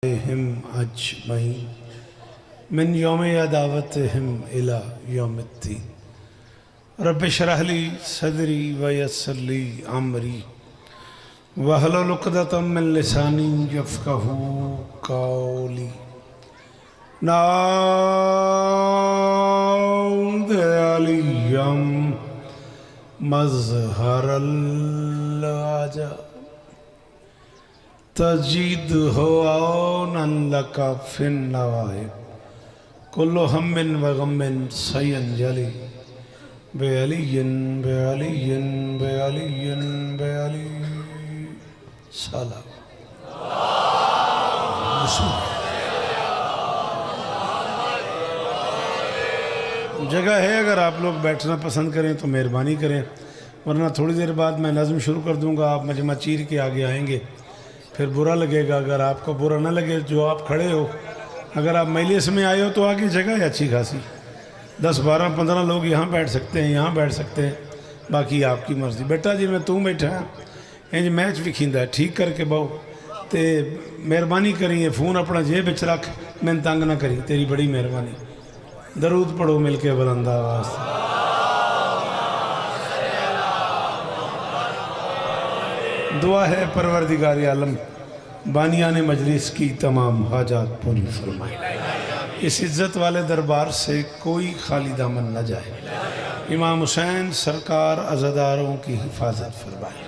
Him अजमईन मिन यौम दावतहिम इला यौमिद्दीन रब्बि इश्रह ली सदरी व यस्सिर ली अमरी वहलुल उक़दतम मिन लिसानी यफ़क़हू क़ौली। नाऊद अलियम मज़हरल आजा तजीद हो औनन लका फिन नवाइब कुल्लु हम्मिन व गम्मिन सयंजलि बेअलियन बेअलियन बेअलियन बेअली सलाम। जगह है, अगर आप लोग बैठना पसंद करें तो मेहरबानी करें, वरना थोड़ी देर बाद मैं नज़्म शुरू कर दूंगा, आप मजमा चीर के आगे आएंगे, फिर बुरा लगेगा। अगर आपको बुरा ना लगे, जो आप खड़े हो, अगर आप मजलिस में आए हो तो आगे जगह है अच्छी खासी, 10, 12, 15 लोग यहाँ बैठ सकते हैं, यहाँ बैठ सकते हैं, बाकी आपकी मर्ज़ी। बेटा जी मैं तू बैठा इंज मैच भी खींदा ठीक करके बहु तो मेहरबानी करिए, फ़ोन अपना जेब विच रख, मैंने तंग ना करी, तेरी बड़ी मेहरबानी। दरूद पढ़ो मिल के बुलंद आवाज़ से। दुआ है परवरदिगार आलम बानियान मजलिस की तमाम हाजात पूरी फरमाए, इस इज़्ज़त वाले दरबार से कोई खाली दामन न जाए। इमाम हुसैन सरकार अज़ादारों की हिफाजत फरमाए,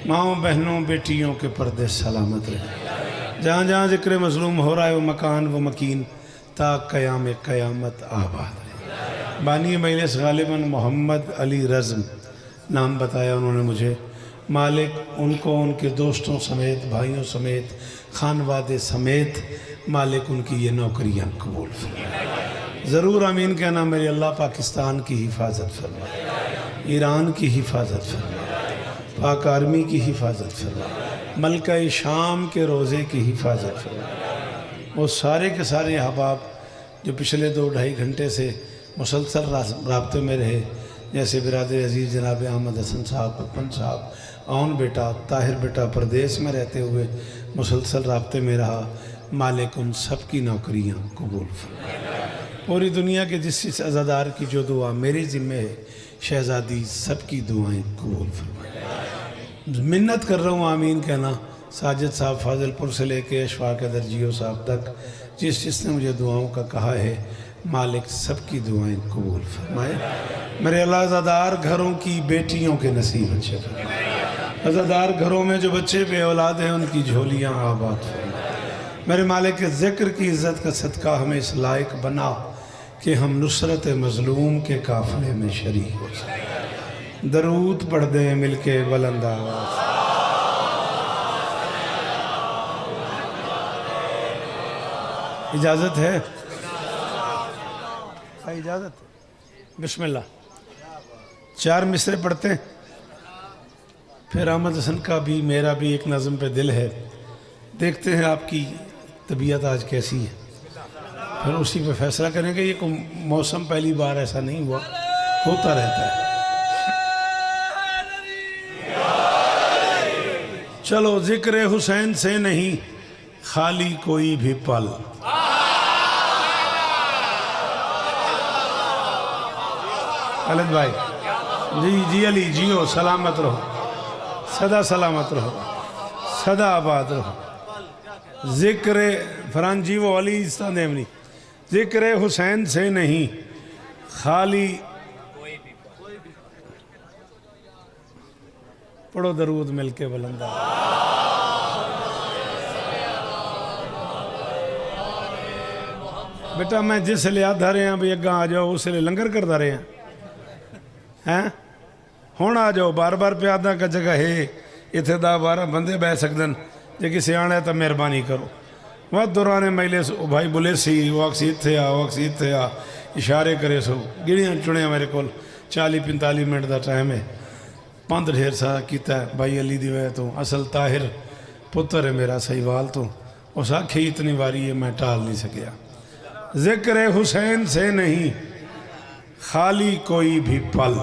माओं बहनों बेटियों के पर्दे सलामत रहे। जहाँ जहाँ ज़िक्र मज़लूम हो रहा है वो मकान व मकीन ता क़याम क़यामत आबाद रहे। बानी मजलिस गालिबन मोहम्मद अली रज़्म नाम बताया उन्होंने मुझे। मालिक उनको उनके दोस्तों समेत, भाइयों समेत, खानवादे समेत मालिक उनकी ये नौकरियाँ कबूल फरमाए। ज़रूर आमीन कहना। मेरे अल्लाह पाकिस्तान की हिफाजत फरमाए, ईरान की हिफाजत फरमाए, पाक आर्मी की हिफाजत फरमाए, मलका शाम के रोज़े की हिफाजत फरमाए। वो सारे के सारे अहबाब जो पिछले 2-2.5 घंटे से मुसलसल राब्ते में रहे, जैसे बिरादर अजीज़ जनाब अहमद हसन साहब, पपन साहब, औन बेटा, ताहिर बेटा प्रदेश में रहते हुए मुसलसल राब्ते में रहा, मालिक उन सब की नौकरियाँ कबूल फरमाए। पूरी दुनिया के जिस अज़ादार की जो दुआ मेरे ज़िम्मे है, शहज़ादी सबकी दुआएं कबूल फरमाए। मिन्नत कर रहा हूँ, आमीन कहना। साजिद साहब फाजिलपुर से लेके अशफाक दरजियो साहब तक जिसने मुझे दुआओं का कहा है, मालिक सबकी दुआएं कबूल फरमाए। मेरे अल्लाह अज़ादार घरों की बेटियों के नसीब अच्छे फरमाए। अज़ादार घरों में जो बच्चे बे औलाद हैं उनकी झोलियाँ आबाद फरमाए। मेरे मालिक के ज़िक्र की इज़्ज़त का सदका हमें इस लायक बना कि हम नुसरत मज़लूम के काफ़िले में शरीक हो सकें। दरूद पढ़ दें मिल के बुलंद आवाज़। इजाज़त है? इजाज़त? बिस्मिल्लाह। 4 मिसरे पढ़ते हैं, फिर अहमद हसन का भी मेरा भी एक नज़म पे दिल है। देखते हैं आपकी तबीयत आज कैसी है, फिर उसी पे फैसला करेंगे। ये कोई मौसम पहली बार ऐसा नहीं हुआ, होता रहता है। चलो, ज़िक्र हुसैन से नहीं खाली कोई भी पल, अलिद भाई जी अली जियो, सलामत रहो, सदा सलामत रहो, सदा आबाद रहो। ज़िक्र फरान जी वो अली देवनी, ज़िक्र हुसैन से नहीं खाली, पढ़ो दरूद मिल के बुलंदा। बेटा मैं जिस लिए आधा रहे हैं भी अग्गा आ जाओ, उस लिए लंगर करता रहे हैं हुण आ जाओ। बार बार पे आदा का जगह है, इतने 10-12 बंदे बह सकते, जे किसी आना है तो मेहरबानी करो। वह दौरान महिले भाई बोले सी वो अक्सी इत्थे आ, वो अक्सी इत्थे आ, इशारे करे सो गिणियाँ चुनिया। मेरे को 40-45 मिनट का टाइम है। पंध ढेर सा किया भाई अली दी वजह तो, असल ताहिर पुत्र है मेरा सहीवाल तो, उस आखी इतनी बारी है मैं टाल नहीं सकिया। ज़िक्र हुसैन से नहीं खाली कोई भी पल,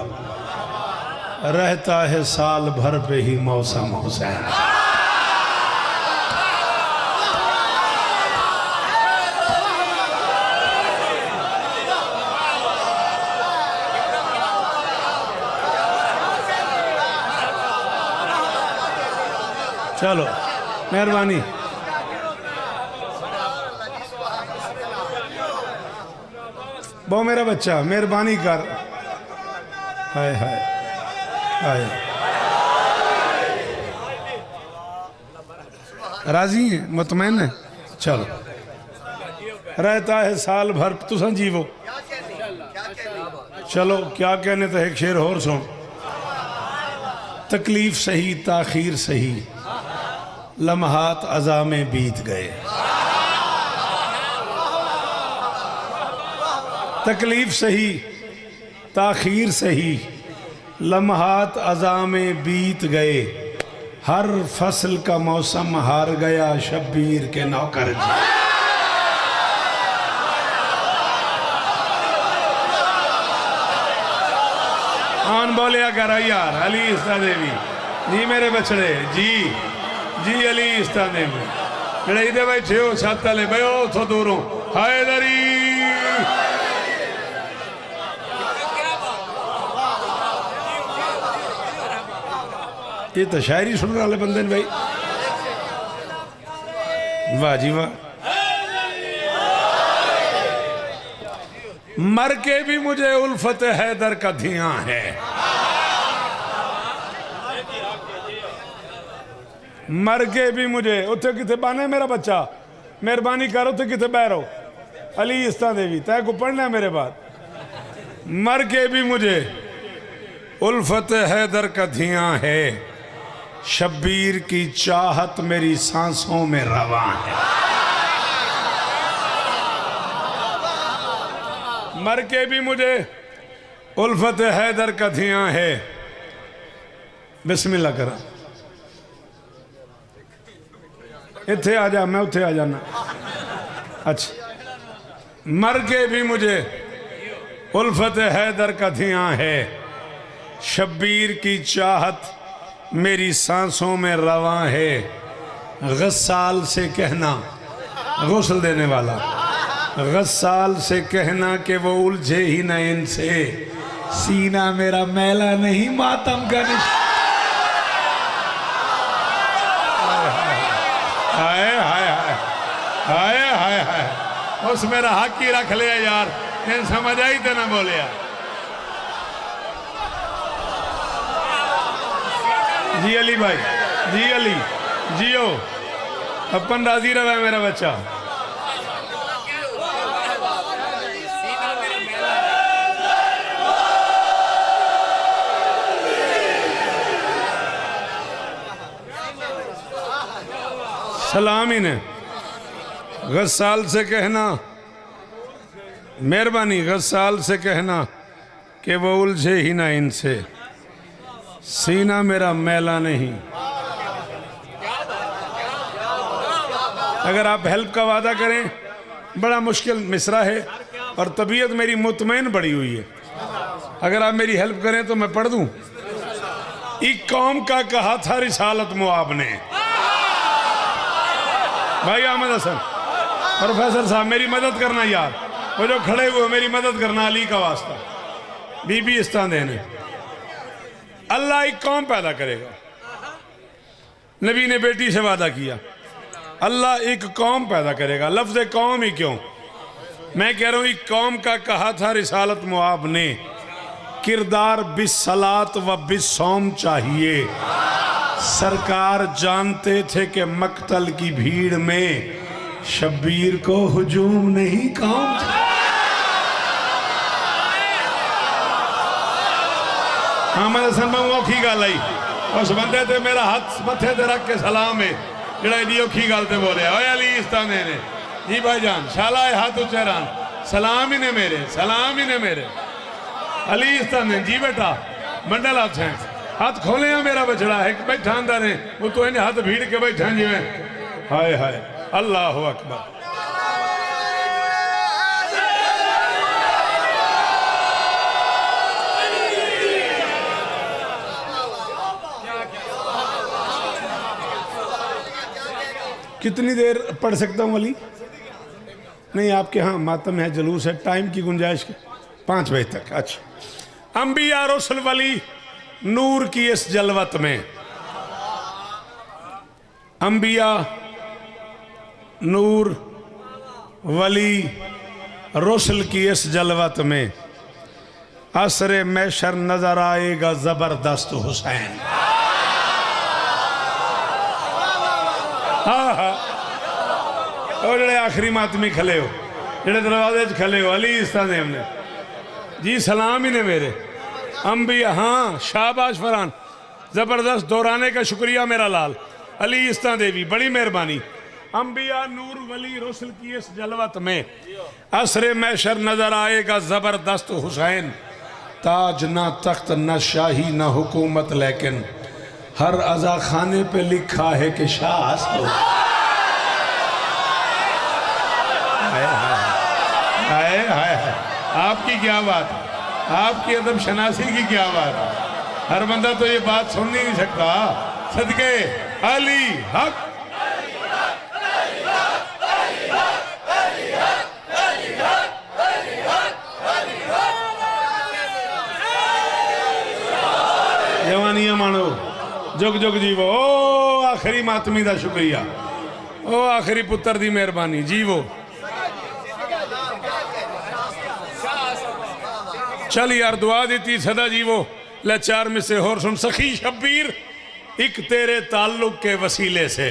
रहता है साल भर पे ही मौसम हुसैन। चलो मेहरबानी। वो मेरा बच्चा मेहरबानी कर। हाय हाय हाय। राजी हैं, मुतमैन है। चलो रहता है साल भर तुसा जीवो। चलो क्या कहने तो एक शेर और सुन। तकलीफ सही ताखीर सही लम्हात अज़ा में बीत गए। तकलीफ सही ताखीर सही लम्हात अज़ा में बीत गए। हर फसल का मौसम हार गया शब्बीर के नौकर जी। आन बोलिया करो यार। अली इस्ता देवी जी मेरे बछड़े जी जी। अली इस्ता देवी जड़े इधर बैठे हो छत वाले बो उतो दूरों हैदरी। ये तो शायरी सुनने वाले बंदे ने भाई। वाह जी वाह। मर के भी मुझे उल्फत हैदर का धियां है। मर के भी मुझे उथे किथे बाने मेरा बच्चा मेहरबानी करो उथे किथे बैरो। अली इस्ता देवी तय को पढ़ना मेरे बाद। मर के भी मुझे उल्फत हैदर का धियां है। शब्बीर की चाहत मेरी सांसों में रवां है। मर के भी मुझे उल्फत हैदर का धियां है। बिस्मिल्लाह करा। इत्थे आ जा मैं उथे आ जाना। अच्छा मर के भी मुझे उल्फत हैदर का धियां है। शब्बीर की चाहत मेरी सांसों में रवां है। गस्साल से कहना गुस्ल देने वाला गस्साल से कहना कि वो उलझे ही न इनसे। सीना मेरा मैला नहीं मातम का निशान। हाय हाय हाय हाय हाय हाय। उस मेरा हक ही रख लिया यार। इन समझ आई तो ना बोलिया जी। अली भाई जी अली जियो अपन राजी रहा मेरा बच्चा। सलाम ही ने गस्साल से कहना मेहरबानी गस्साल से कहना कि वो उलझे ही ना इनसे। सीना मेरा मैला नहीं। अगर आप हेल्प का वादा करें बड़ा मुश्किल मिसरा है और तबीयत मेरी मुतमैन बड़ी हुई है। अगर आप मेरी हेल्प करें तो मैं पढ़ दूं। एक कौम का कहा था रिसालत मुआब ने। भाई अहमद हसन प्रोफेसर साहब मेरी मदद करना यार। वो जो खड़े हुए मेरी मदद करना अली का वास्ता। बीबी इस्तान देने अल्लाह एक कौम पैदा करेगा। नबी ने बेटी से वादा किया अल्लाह एक कौम पैदा करेगा। लफ्ज़ कौम ही क्यों मैं कह रहा हूँ एक कौम का कहा था रिसालत मुआब ने। किरदार बिस्सलात व बिस्सौम चाहिए। सरकार जानते थे कि मक्तल की भीड़ में शब्बीर को हुजूम नहीं कौम। अहमद हसन मैं औखी गल आई उस बंदे ते मेरा हाथ मथे ते रख के सलाम है जरा एडी औखी गल ते बोलिया। ओए अली इस्ताने ने जी भाईजान शाला हाथ उच्चे रहन। सलाम ही ने मेरे सलाम ही ने मेरे। अली इस्ताने जी बेटा मंडल हाथ है हाथ खोले मेरा बछड़ा है बैठा अंदर है वो तो इन्हें हाथ भीड़ के बैठा जिमें। हाय हाय अल्लाह अकबर। कितनी देर पढ़ सकता हूँ अली? नहीं आपके यहाँ मातम है जुलूस है टाइम की गुंजाइश 5 बजे तक। अच्छा अंबिया रसूल वली नूर की इस जलवत में अंबिया, नूर, वली, रसूल की इस जलवत में असरे मैशर नजर आएगा जबरदस्त हुसैन। हाँ हाँ, और जड़े आखिरी मातमी खले हो, जड़े दरवाजे खले हो, अली इस्तानेम ने जी सलाम ही ने मेरे अंबिया। हाँ शाबाश फरहान, जबरदस्त दोहराने का शुक्रिया मेरा लाल। अली इस्ता देवी बड़ी मेहरबानी। अंबिया, नूर, वली, रसूल की इस जलवत में असरे मैशर नजर आएगा जबरदस्त हुसैन। ताज ना तख्त न शाही न हुकूमत, लेकिन हर अज़ा खाने पे लिखा है कि शाह। हाय हाय, आपकी क्या बात है, आपकी अदब शनासी की क्या बात है। हर बंदा तो ये बात सुन नहीं सकता। सदके अली हक। जवानियां मानो, जुग जुग जीवो। ओ आखिरी मातमी दा शुक्रिया, ओ आखिरी पुत्र दी मेहरबानी, जीवो। चल यार दुआ दी सदा जीवो। ले चार में से होर सुन। सखी शब्बीर एक तेरे ताल्लुक के वसीले से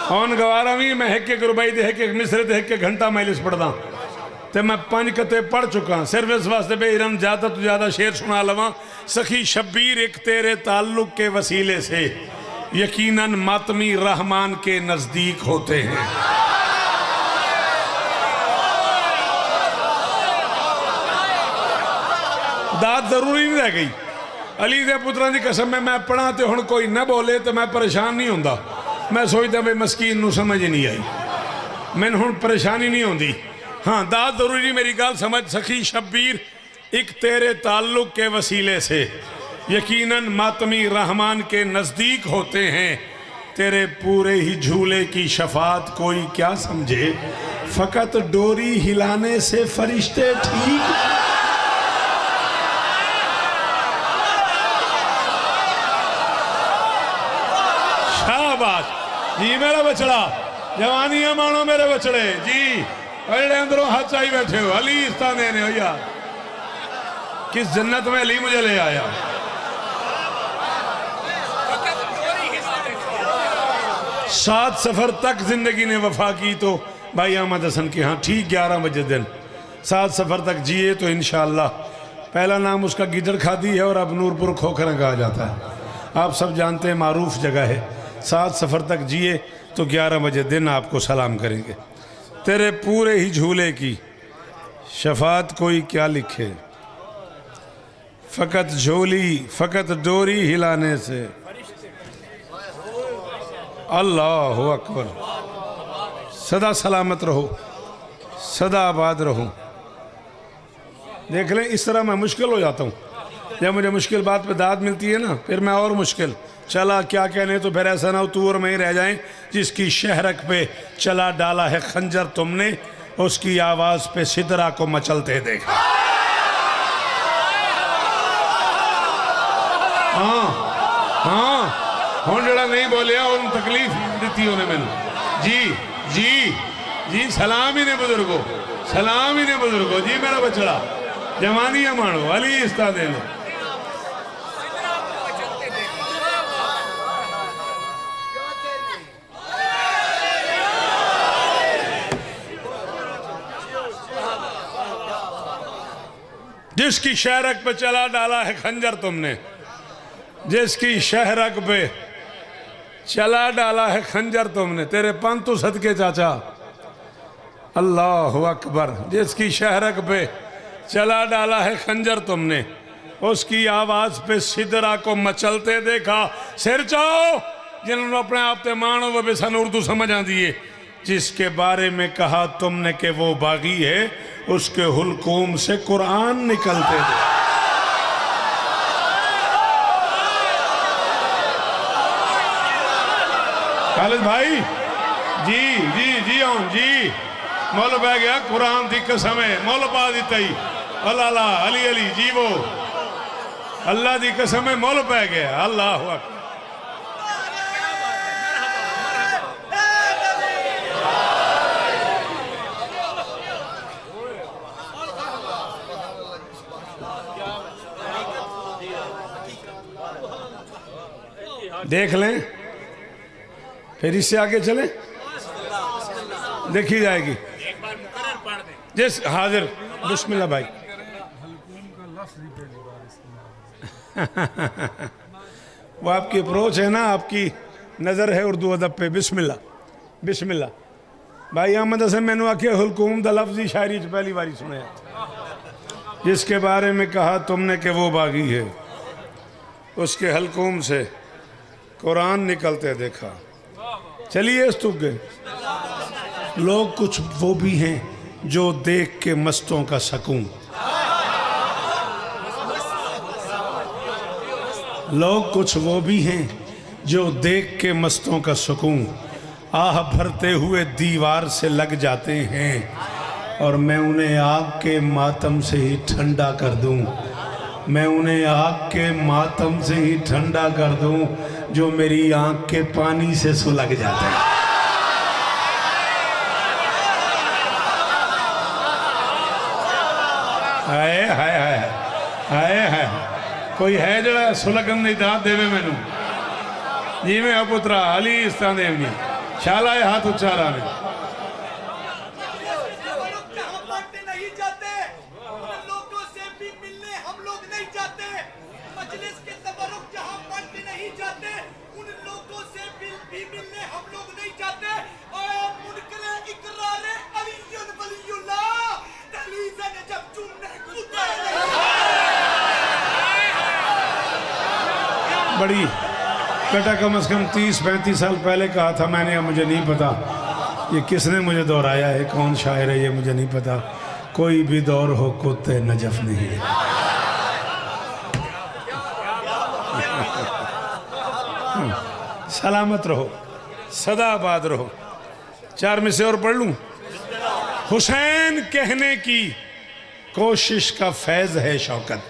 कौन गवारा भी मैं है के गुरबाई दे के मिसरे दे के घंटा माइलिस पढ़दा ते मैं 5 कते पढ़ चुका। सिर्फ इस वास्ते बेरम ज्यादा तो ज्यादा शेर सुना लवा। सखी शब्बीर एक तेरे ताल्लुक के वसीले से यकीनन मातमी रहमान के नजदीक होते हैं। दात जरूरी नहीं रह गई। अली दे पुत्रां दी कसम में मैं पढ़ा तो हुण कोई ना बोले तो मैं परेशान नहीं होंदा। मैं सोचता भाई मस्कीन नूं समझ ही नहीं आई, मैनूं हुण परेशानी नहीं होंदी। हाँ दात जरूरी मेरी गल समझ। सखी शब्बीर एक तेरे ताल्लुक के वसीले से यकीनन मातमी रहमान के नज़दीक होते हैं। तेरे पूरे ही झूले की शफात कोई क्या समझे, फ़कत डोरी हिलाने से फरिश्ते ठीक। शाबाश जी मेरा बछड़ा, जवानियां मानो मेरे बछड़े जी। अरे अंदरों हाथ आई बैठे हो, अली इस्ताने ने हो यार। किस जन्नत में अली मुझे ले आया। सात सफर तक जिंदगी ने वफा की तो भाई अहमद हसन के यहाँ ठीक 11 बजे दिन 7 सफर तक जिए तो इंशाअल्लाह। पहला नाम उसका गिदड़ खादी है और अब नूरपुर खोखरा कहा जाता है। आप सब जानते हैं मारूफ जगह है। 7 सफर तक जिए तो 11 बजे दिन आपको सलाम करेंगे। तेरे पूरे ही झूले की शफात कोई क्या लिखे, फ़कत झोली फ़कत डोरी हिलाने से। अल्लाह अकबर। सदा सलामत रहो, सदा आबाद रहो। देख लें इस तरह मैं मुश्किल हो जाता हूँ। जब मुझे मुश्किल बात पे दाद मिलती है ना फिर मैं और मुश्किल। चला क्या कहने तो फिर ऐसा ना हो तू और मैं ही रह जाएं। जिसकी शहरक पे चला डाला है खंजर तुमने, उसकी आवाज़ पे सिदरा को मचलते देखा। हाँ हाँ हुण जड़ा नहीं बोलिया उन तकलीफ दी उन्हें मैंने। जी जी जी सलाम ही ने बुजुर्गो, सलाम ही ने बुजुर्गो जी। मेरा बछड़ा जवानियां मानो, अली इस्ता देने। जिसकी शहरक पे चला डाला है खंजर तुमने, जिसकी शहरक पे चला डाला है खंजर तुमने। तेरे पंतु सदके चाचा, अल्लाह अकबर। जिसकी शहरक पे चला डाला है खंजर तुमने, उसकी आवाज़ पे सिदरा को मचलते देखा। सिर चाओ जिन्होंने अपने आप ते मानो वो बेसन उर्दू समझ आती है। जिसके बारे में कहा तुमने कि वो बागी है, उसके हुलकूम से कुरान निकलते थे। खालिद भाई जी जी जी आऊं जी। मोल पै गया कुरान की कसम है, मोल पा दी तई। अल्लाह अली अली जी वो अल्लाह की कसम है, मोल पै गया। अल्लाह देख लें, फिर इससे आगे चलें, देखी जाएगी। जिस हाजिर बिस्मिल्लाह भाई। वो आपकी अप्रोच है ना, आपकी नज़र है उर्दू अदब पे। बिस्मिल्लाह बिस्मिल्लाह। भाई अहमद हसन मैनू आखिया हुलकूम दा लफ्ज़ ही शायरी पहली बारी सुने, जिसके बारे में कहा तुमने कि वो बागी है, उसके हलकूम से कुरान निकलते देखा। चलिए इस तुगे। लोग कुछ वो भी हैं जो देख के मस्तों का सकून, लोग कुछ वो भी हैं जो देख के मस्तों का सुकून आह भरते हुए दीवार से लग जाते हैं, और मैं उन्हें आग के मातम से ही ठंडा कर दूं, मैं उन्हें आग के मातम से ही ठंडा कर दूं जो मेरी आंख के पानी से सुलग जाते हैं। हाय हाय हाय हाय हाय। कोई है जरा सुलगन की दात देवे मैनू, जिमें अपुत्रा अली इस्तान देवनी शाला हाथ उच्चारा ने। बड़ी बेटा कम से कम 30-35 साल पहले कहा था मैंने, अब मुझे नहीं पता ये किसने मुझे दोहराया है, कौन शायर है ये मुझे नहीं पता। कोई भी दौर हो कुत्ते नजफ नहीं है। सलामत रहो, सदा आबाद रहो। 4 में से और पढ़ लूं। हुसैन कहने की कोशिश का फैज है शौकत,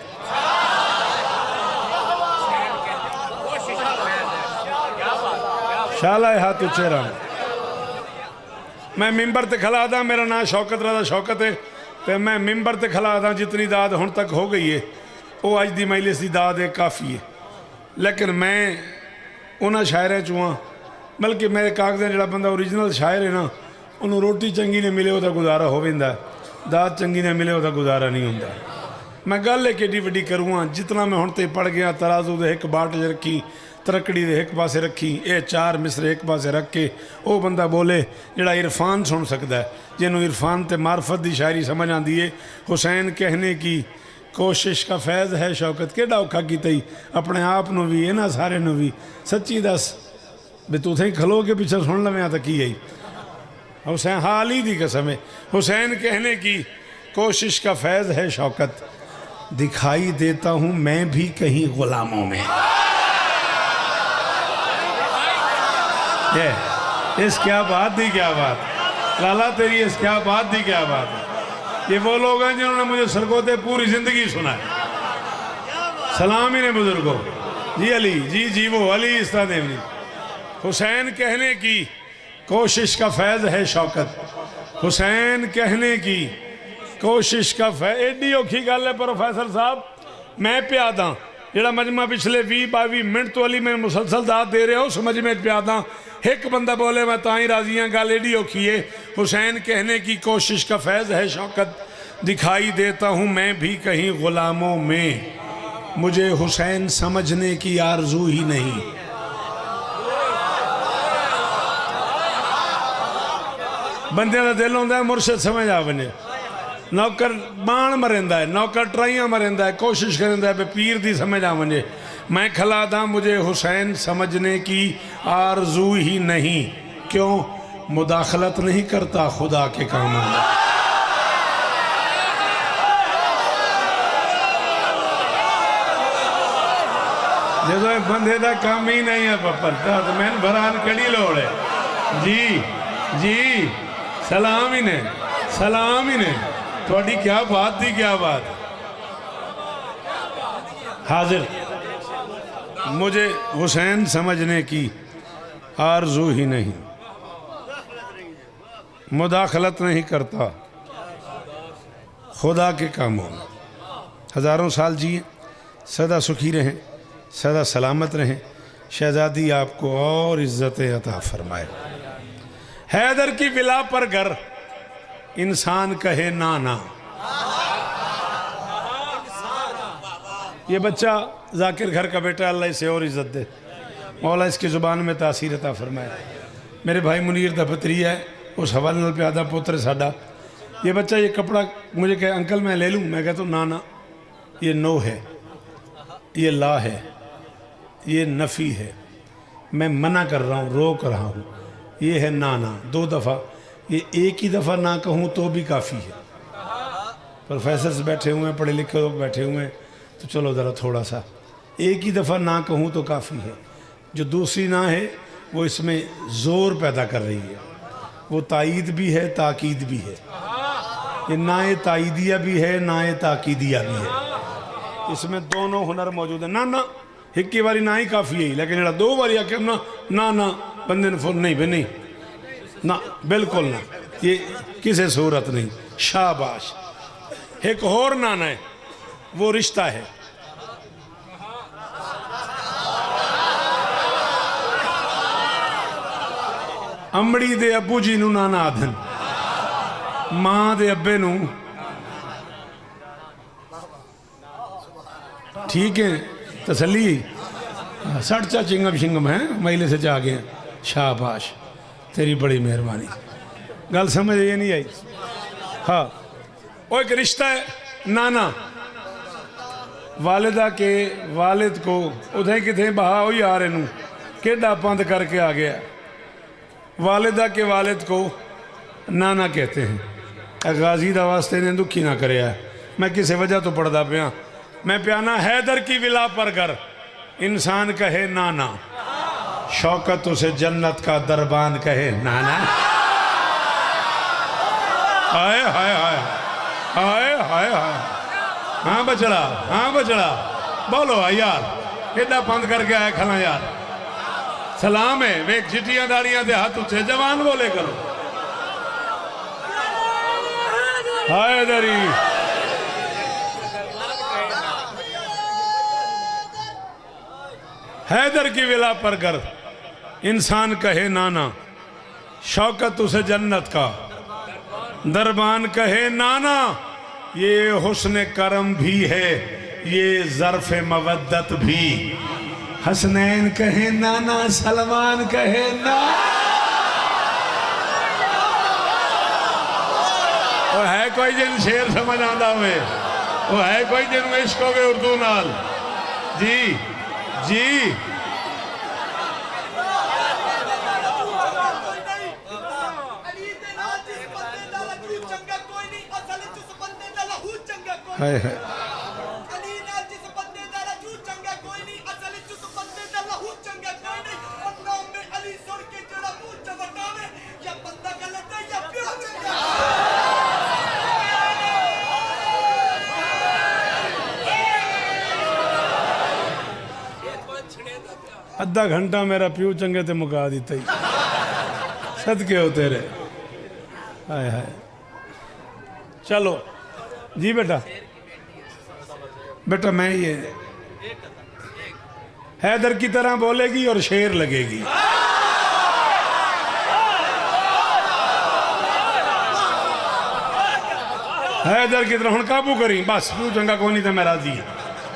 शाला हाथ उचेरा। मैं मिंबर ते खला दा, मेरा नाम शौकत रहा शौकत है, तो मैं मिंबर ते खला दा। जितनी दाद हुण तक हो गई है वो अज दी मजलिस की दाद है, काफ़ी है। लेकिन मैं उन्होंने शायरों चों हाँ, बल्कि मेरे कागज़ जो बंदा ओरिजिनल शायर है ना, उन्होंने रोटी चंगी ने मिले वह गुजारा हो जाता, दाद चंगी ने मिले वह गुजारा नहीं होता। मैं गल एक एडी वड्डी करूँ, जितना मैं हुण ते पढ़ गया, तराजू दे एक बाट च रखी, तरकड़ी दे एक पासे रखी, ये 4 मिसरे एक पासे रख के वो बंदा बोले जिहड़ा इरफान सुन सकता है, जिन्होंने इरफान ते मार्फत की शायरी समझ आती है। हुसैन कहने की कोशिश का फैज़ है शौकत, केड़ा औखा कीता ही अपने आप नूं भी इन्हां सारे नूं भी। सच्ची दस भी तू थे खलो के पीछे सुन लवें तो की आई। हुसैन हाल ही दी कसम है। हुसैन कहने की कोशिश का फैज़ है शौकत, दिखाई देता हूँ मैं भी कहीं गुलामों में। ये इस क्या बात दी, क्या बात लाला तेरी, इस क्या बात दी, क्या बात है। ये वो लोग हैं जिन्होंने मुझे सरगोते पूरी जिंदगी सुना है। सलाम ही ने बुजुर्गों। जी अली, जी जी वो अली इस्ता देवनी। हुसैन कहने की कोशिश का फैज़ है शौकत, हुसैन कहने की कोशिश का फैज़। एडी औखी गल है प्रोफेसर साहब, मैं प्यादा ਜਿਹੜਾ मजमा पिछले 20-22 मिनट तो अली मैं मुसलसल दाद दे रहा हूँ, समझ में प्यादा एक बंदा बोले मैं ताई राजी हाँ, गल एडी औखी है। हुसैन कहने की कोशिश का फैज़ है शौकत, दिखाई देता हूँ मैं भी कहीं गुलामों में, मुझे हुसैन समझने की आरजू ही नहीं। बंदे का दिल होंदा मुर्शद समझ आ बने, नौकर बाण मरेंदा है, नौकर ट्राइयां मरेंदा है, कोशिश करेंदा है पीर दी समझ आ वने। मैं खला दा मुझे हुसैन समझने की आरजू ही नहीं, क्यों मुदाखलत नहीं करता खुदा के कामों में। जो बंदे का काम ही नहीं है पप्पर तो मैंने भरान कड़ी लोड़ है। जी जी सलाम ही ने, सलाम ही ने, थोड़ी क्या बात थी, क्या बात। हाजिर मुझे हुसैन समझने की आरजू ही नहीं, मुदाखलत नहीं करता खुदा के कामों में। हज़ारों साल जिए, सदा सुखी रहें, सदा सलामत रहें। शहजादी आपको और इज्जतें अता फरमाए। हैदर की विला पर घर इंसान कहे नाना। ये बच्चा जाकिर घर का बेटा, अल्लाह इसे और इज्जत दे, मौला इसकी ज़ुबान में तासीर अता फरमाए। मेरे भाई मुनीर दा पुत्री है, उस हवाले नाल प्यादा पुत्र साडा। ये बच्चा ये कपड़ा मुझे कहे अंकल मैं ले लूँ, मैं कहता हूँ ना ना, ये नो है, ये ला है, ये नफ़ी है, मैं मना कर रहा हूँ, रोक रहा हूँ। ये है ना ना, 2 दफ़ा, ये एक ही दफ़ा ना कहूँ तो भी काफ़ी है। प्रोफेसर्स बैठे हुए हैं, पढ़े लिखे लोग बैठे हुए हैं, तो चलो ज़रा थोड़ा सा एक ही दफ़ा ना कहूँ तो काफ़ी है। जो दूसरी ना है वो इसमें ज़ोर पैदा कर रही है, वो तायीद भी है, ताकीद भी है। ये ना ये तायीदिया भी है, ना ये ताकीदिया भी है, इसमें दोनों हुनर मौजूद है। ना ना हिक्की बारी ना ही काफ़ी है, लेकिन जरा 2 बारी आके ना ना ना बंदे ने फोन नहीं भाई नहीं ना, बिल्कुल ना, ये किसी सूरत नहीं। शाबाश। एक और नाना है, वो रिश्ता है। अमड़ी दे अबू जी नू नाना आदन, मां दे अब्बे नू, ठीक है, तसली। सड़चा चिंगम शिंगम है, महिले से जा गए। शाबाश, तेरी बड़ी मेहरबानी। गल समझ ये नहीं आई? हाँ, वो एक रिश्ता है नाना। वालिदा के वालिद को उधे किथे बहा हो यार, इनू केडा बंद करके आ गया। वालिदा के वालिद को नाना कहते हैं। गाजी दा वास्ते ने दुखी ना करे। मैं किसी वजह तो पढ़दा पिया, मैं प्याना हैदर की विला पर घर इंसान कहे नाना, शौकत उसे जन्नत का दरबान कहे नाना। हाय हाय हाय हाय हाय हाय। हाँ बचड़ा, हाँ बचड़ा, बोलो यार, एडा बंद करके आया खला यार। सलाम है, वे चिट्टियां दाड़ियां दे हाथ उठे, जवान बोले करो। हाय दरी हैदर की विला पर घर इंसान कहे नाना, शौकत उसे जन्नत का दरबान कहे नाना। ये हुस्न करम भी है, ये ज़र्फ़ मवद्दत भी। हसनैन कहे नाना, सलमान कहे ना। वो है कोई जिन शेर समझ आंदा हुए, वो है कोई जिन इश्क हो गए उर्दू नाल। जी जी हाय हाय। अद्धा घंटा मेरा प्यू चंगे ते मुका दिता ही, सदके हो तेरे। हाय हाय। चलो जी बेटा, बेटा मैं ये हैदर की तरह बोलेगी और शेर लगेगी। हैदर की तरह, हम काबू करी बस, प्यू चंगा को नहीं था, मैं राजी।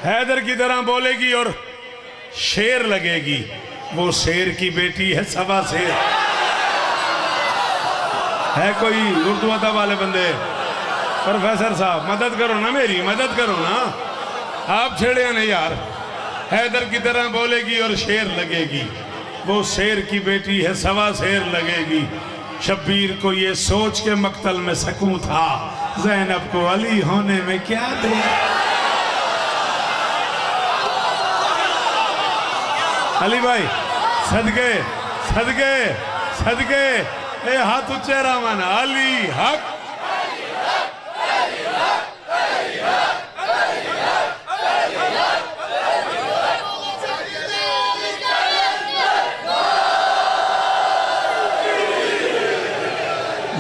हैदर की तरह बोलेगी और शेर लगेगी। वो शेर की बेटी है, सवा शेर है। कोई उर्दू अदब वाले बंदे, प्रोफेसर साहब मदद करो ना, मेरी मदद करो ना, आप छेड़े नहीं यार। हैदर की तरह बोलेगी और शेर लगेगी। वो शेर की बेटी है, सवा शेर लगेगी। शब्बीर को ये सोच के मक्तल में सकूं था, ज़ैनब को अली होने में क्या दे। अली भाई सदके सदके सदके, ए हाथ उच्चे रामन, अली हक।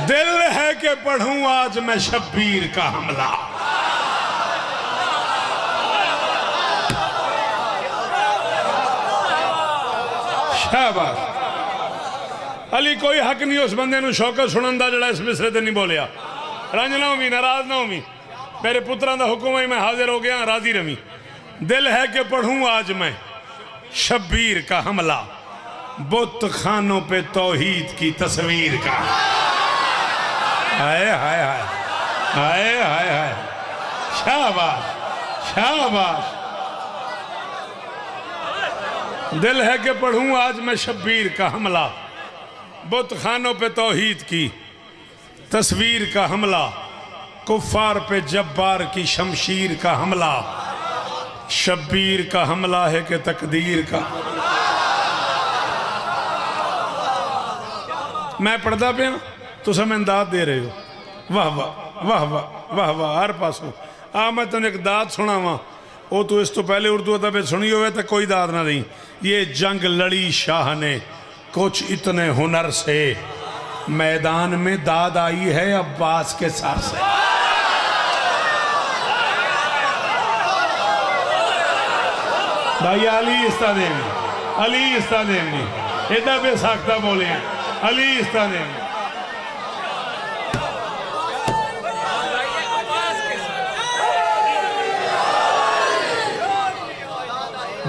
दिल है कि पढ़ूं आज मैं शब्बीर का हमला। शाबाश। अली कोई हक नहीं उस बंदे नूं शौकत सुनन दा जिहड़ा इस मिसरे ते नहीं बोलिया। रंज ना होवी, नाराज ना होवी, मेरे पुत्रां दा हुक्म है, मैं हाजिर हो गया, राजी रवी। दिल है कि पढ़ूं आज मैं शब्बीर का हमला, बुत खानों पे तौहीद की तस्वीर का। हाय हाय हाय हाय हाय हाय, शाबाश शाबाश। दिल है कि पढ़ूं आज मैं शब्बीर का हमला, बुत खानों पे तौहीद की तस्वीर का हमला, कुफ्फार पे जब्बार की शमशीर का हमला। शब्बीर का हमला है कि तकदीर का। मैं पढ़ता पे तुम इमदाद दे रहे हो, वाह वाह वाह वाह वाह वाह। हर पासों आ मैं तेन एक दाद सुनावा, वो तू इस तो पहले उर्दू अदब सुनी हो तो कोई दाद ना नहीं। ये जंग लड़ी शाह ने कुछ इतने हुनर से, मैदान में दाद आई है अब्बास के सर से। भाई अली इस्तादेवी, अली इस्तादेवी एदा बेसाख्ता बोले हैं, अली इस्तादेवी।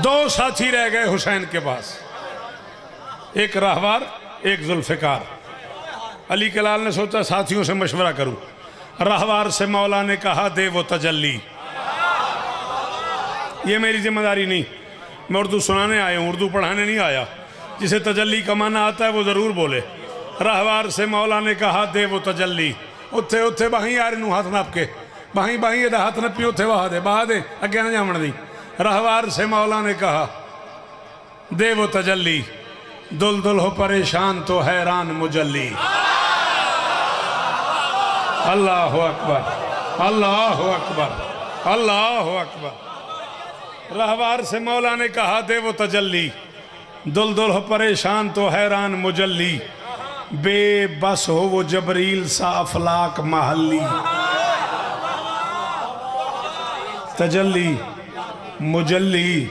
दो साथी रह गए हुसैन के पास, एक रहवार एक जुल्फिकार। अली के लाल ने सोचा साथियों से मशवरा करूं। रहवार से मौला ने कहा दे वो तजल्ली, ये मेरी जिम्मेदारी नहीं, मैं उर्दू सुनाने आया हूँ, उर्दू पढ़ाने नहीं आया। जिसे तजल्ली का माना आता है वो ज़रूर बोले। रहवार से मौला ने कहा दे वो तजल्ली, उत्थे उत्थे बाही यार नू हाथ नाप के बाही बाही एदा हाथ नपी उत्थे बहा दे अगे ना जामण दी। रहवार से मौला ने कहा दे वो तजल्ली, दुल दुल हो परेशान तो हैरान मुजल्ली। अल्लाह अकबर अल्लाह अकबर अल्लाह अकबर। रहवार से मौला ने कहा दे वो तजल्ली, दुल दुल हो परेशान तो हैरान मुजल्ली। बेबस हो वो जबरील सा अफलाक महल्ली। तजल्ली मुजल्ली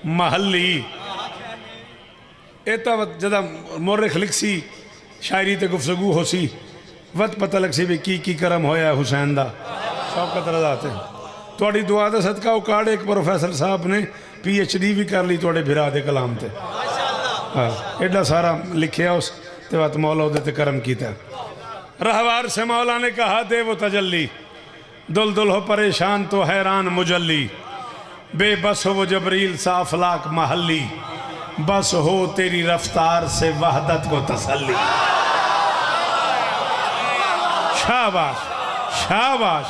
महल्ली। एता जदा मोरिख लिखसी शायरी ते गुफ्तगू होसी, वत पता लग सी भी की करम होया हुसैन दा। शौकत रज़ा ते थोड़ी दुआ का सदका उकाड़ एक प्रोफैसर साहब ने PhD भी कर ली थोड़े फिरा दे कलाम ते। हाँ एडा सारा लिखिया उस ते वत मौला उदे ते करम कीता। रहवार से मौला ने कहा दे वो तजल्ली, दुल दुल हो परेशान तो हैरान मुजल्ली। बेबस हो वो जबरील सा अफलाक महल्ली, बस हो तेरी रफ्तार से वहदत को तसल्ली। शाबाश शाबाश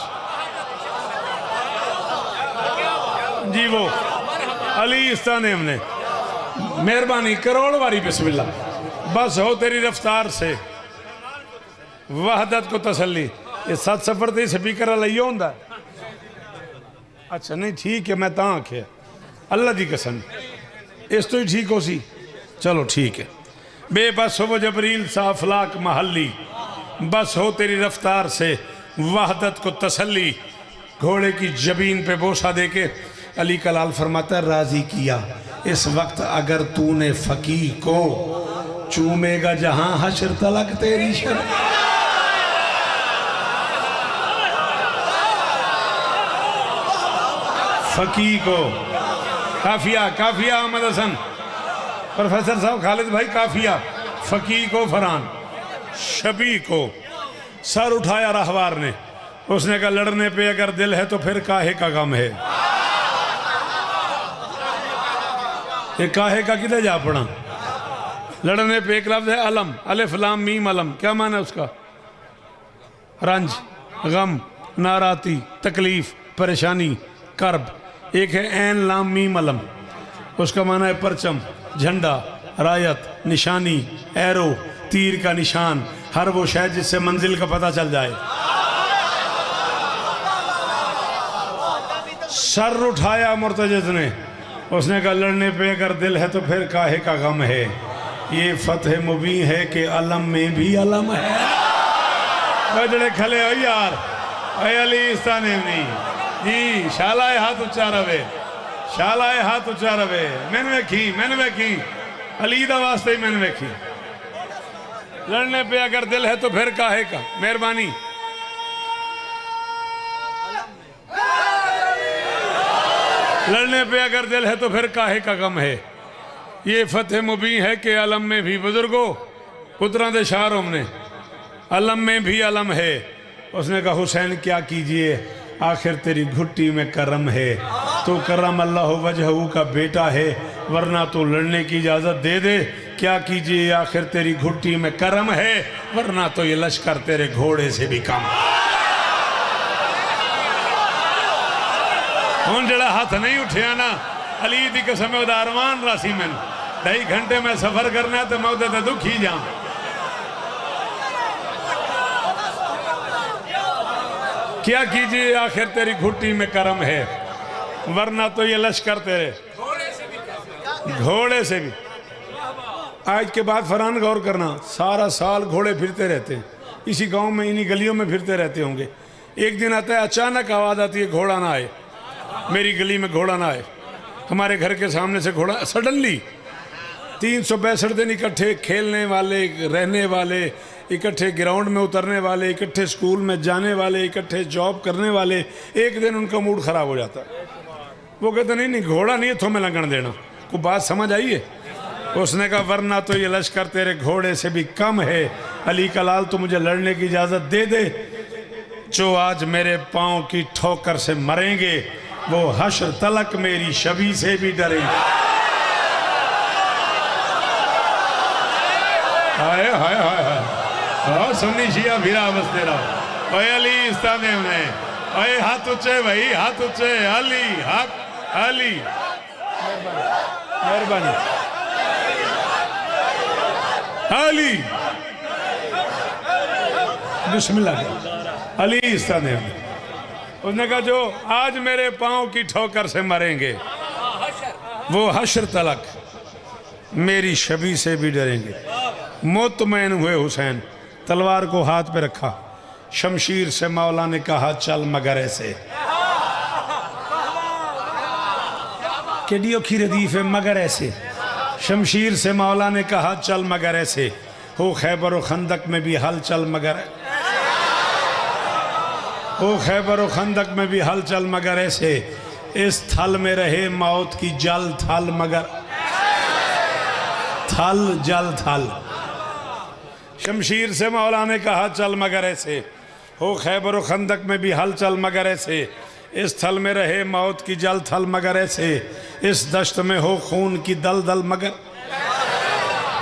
जी। वो अली इस्तानेम ने मेहरबानी करोड़ वारी बिस्मिल्लाह। बस हो तेरी रफ्तार से वहदत को तसल्ली। ये 7 सफर ते स्पीकर लाइयो होंदा। अच्छा नहीं ठीक है, मैं ता आख्या अल्लाह दी कसम इस तो ही ठीक हो सी। चलो ठीक है। बेबस हो वो जबरील सा अफलाक महल्ली, बस हो तेरी रफ्तार से वहदत को तसल्ली। घोड़े की जबीन पे बोसा दे के अली कलाल फरमाता राजी किया, इस वक्त अगर तूने फकीह को चूमेगा जहां हश्र तलक तेरी शर। फकीह को काफिया काफिया अहमद हसन प्रोफेसर साहब खालिद भाई काफिया। फकीह को फरान, शबी को। सर उठाया रहवार ने, उसने कहा लड़ने पे अगर दिल है तो फिर काहे का गम है। ये काहे का किधर जा पड़ा। लड़ने पे एक लफ्ज है अलम, अलिफ लाम मीम अलम। क्या माना उसका? रंज, गम, नाराती, तकलीफ, परेशानी, कर्ब। एक है ऐन लाम मीम अलम, उसका माना है परचम, झंडा, रायत, निशानी, एरो, तीर का निशान, हर वो शय जिससे मंजिल का पता चल जाए। सर उठाया मुर्तजिज ने, उसने कहा लड़ने पे अगर दिल है तो फिर काहे का गम है। ये फतेह मुबी है कि अलम में भी अलम है। जड़े खले हो यार अली इस्ताने नहीं जी। शालाए हाथ ऊंचा रवे, शालाए हाथ ऊंचा रवे। मैंने वेखी अली दा वास्ते ही मैंने वेखी। लड़ने पे अगर दिल है तो फिर काहे का। मेहरबानी। लड़ने पे अगर दिल है तो फिर काहे का गम है। ये फतेह मुबीन है कि अलम में भी बुजुर्गो पुत्रा दे शार हमने अलम में भी अलम है। उसने कहा हुसैन क्या कीजिए आखिर तेरी घुट्टी में करम है। तो करम अल्लाह वजहू का बेटा है वरना तो लड़ने की इजाज़त दे दे। क्या कीजिए आखिर तेरी घुट्टी में करम है वरना तो ये लश्कर तेरे घोड़े से भी कम। हुण जड़ा हाथ नहीं उठिया ना अली दी कसम उदारमान रासी मैन 2.5 घंटे में सफर करना तो मैं उधर दुखी जा। क्या कीजिए आखिर तेरी घुट्टी में करम है वरना तो ये लश्कर तेरे घोड़े से भी। आज के बाद फरहान गौर करना सारा साल घोड़े फिरते रहते हैं इसी गांव में इन्हीं गलियों में फिरते रहते होंगे। एक दिन आता है अचानक आवाज़ आती है घोड़ा ना आए मेरी गली में घोड़ा ना आए। हमारे घर के सामने से घोड़ा सडनली 362 दिन इकट्ठे खेलने वाले रहने वाले इकट्ठे ग्राउंड में उतरने वाले इकट्ठे स्कूल में जाने वाले इकट्ठे जॉब करने वाले एक दिन उनका मूड ख़राब हो जाता है। वो कहते नहीं नहीं घोड़ा नहीं है तो मैं लगन देना। को बात समझ आई है। उसने कहा वरना तो ये लश्कर तेरे घोड़े से भी कम है। अली का लाल तो मुझे लड़ने की इजाज़त दे दे। जो आज मेरे पाँव की ठोकर से मरेंगे वो हश्र तलक मेरी शबी से भी डरेंगे। हाय हाय हाय हाय सुन्नी शिया फिरा बस तेरा। ओए अली इस्ताने में ओए हाथ ऊंचे भाई हाथ ऊंचे। अली हाथ अली मेहरबानी अली बिस्मिल्लाह अली इस्ताने में। उसने कहा जो आज मेरे पाँव की ठोकर से मरेंगे वो हश्र तलक मेरी शबी से भी डरेंगे। मुतमैन हुए हुसैन तलवार को हाथ पे रखा। शमशीर से मौला ने कहा चल मगर ऐसे केडी औखी रदीफ है मगर ऐसे। शमशीर से मौला ने कहा चल मगर ऐसे हो खैबर व खंदक में भी हल चल मगर हो खैबर व खंदक में भी हल चल मगर ऐसे। इस थल में रहे मौत की जल थल मगर थल जल थल। शमशीर से मौला ने कहा चल मगर ऐसे हो खैबर व खंदक में भी हल चल मगर ऐसे। इस थल में रहे मौत की जल थल मगर ऐसे। इस दश्त में हो खून की दल दल मगर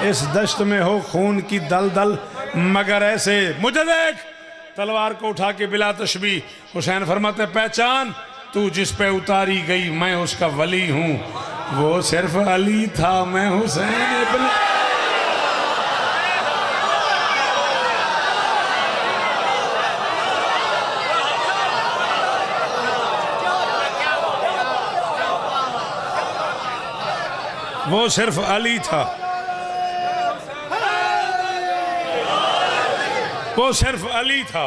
इस दश्त में हो खून की दल दल मगर ऐसे। मुझे देख तलवार को उठा के बिला तशबी हुसैन फरमाते पहचान तू जिस पे उतारी गई मैं उसका वली हूँ। वो सिर्फ अली था मैं हुसैन इब्न। वो सिर्फ अली था वो सिर्फ अली था।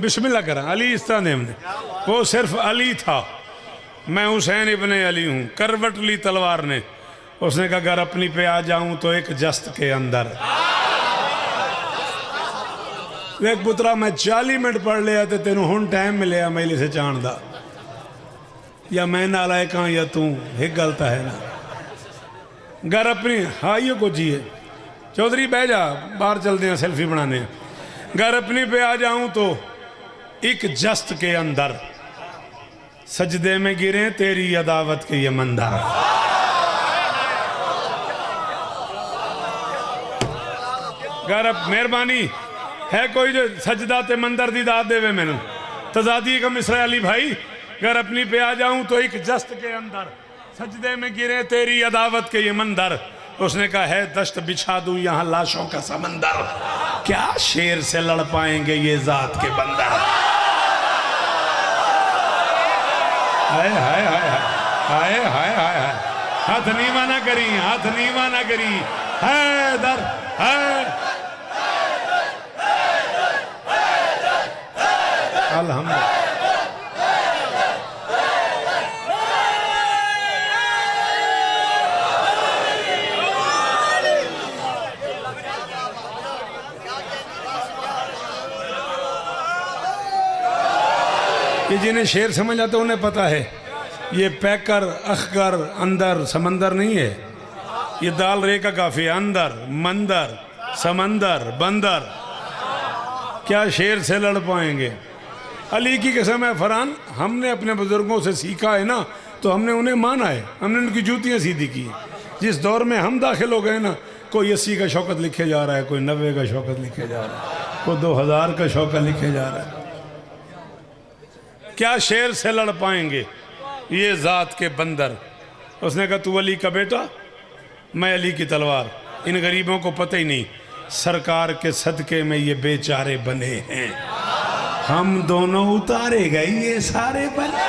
बिस्मिल्लाह करा अली इस्ताने ने वो सिर्फ अली था मैं हुसैन इब्ने अली हूँ। करवट ली तलवार ने। उसने कहा अगर अपनी पे आ जाऊं तो एक जस्त के अंदर देख पुत्रा मैं 40 मिनट पढ़ लिया तो तेन हुण टाइम मिले मेले से जान दा या मैं नालायक हाँ या तू एक गलत है ना। घर अपनी हाँ ये को जी है चौधरी बह जा बाहर चलते हैं सेल्फी बनाने। घर अपनी पे आ जाऊं तो एक जस्त के अंदर सजदे में गिरे तेरी अदावत के ये मंदर। घर मेहरबानी है कोई जो सजदा ते मंदर दी दाद देवे मैनू तजादी का मिसरा अली भाई। घर अपनी पे आ जाऊं तो एक जस्त के अंदर सजदे में गिरे तेरी अदावत के ये मंदर। उसने कहा है दश्त बिछा दूं यहाँ लाशों का समंदर। क्या शेर से लड़ पाएंगे ये जात के बंदर। हाय हाय हाय हाय हाय हाय हाय हाथ नीवा ना करी हाथ नीवा ना करी है दर है अल्हम्दुलिल्लाह। कि जिन्हें शेर समझ आता उन्हें पता है ये पैकर अखकर अंदर समंदर नहीं है, ये दाल रे का काफी अंदर मंदर समंदर बंदर। क्या शेर से लड़ पाएंगे? अली की कसम है फरहान, हमने अपने बुजुर्गों से सीखा है ना, तो हमने उन्हें माना है, हमने उनकी जूतियाँ सीधी की। जिस दौर में हम दाखिल हो गए ना, कोई 80 का शौकत लिखे जा रहा है, कोई 90 का शौकत लिखे जा रहा है, कोई 2000 का शौकत लिखे जा रहा है। क्या शेर से लड़ पाएंगे ये ज़ात के बंदर? उसने कहा तू अली का बेटा, मैं अली की तलवार। इन गरीबों को पता ही नहीं सरकार के सदके में ये बेचारे बने हैं, हम दोनों उतारे गए ये सारे बने।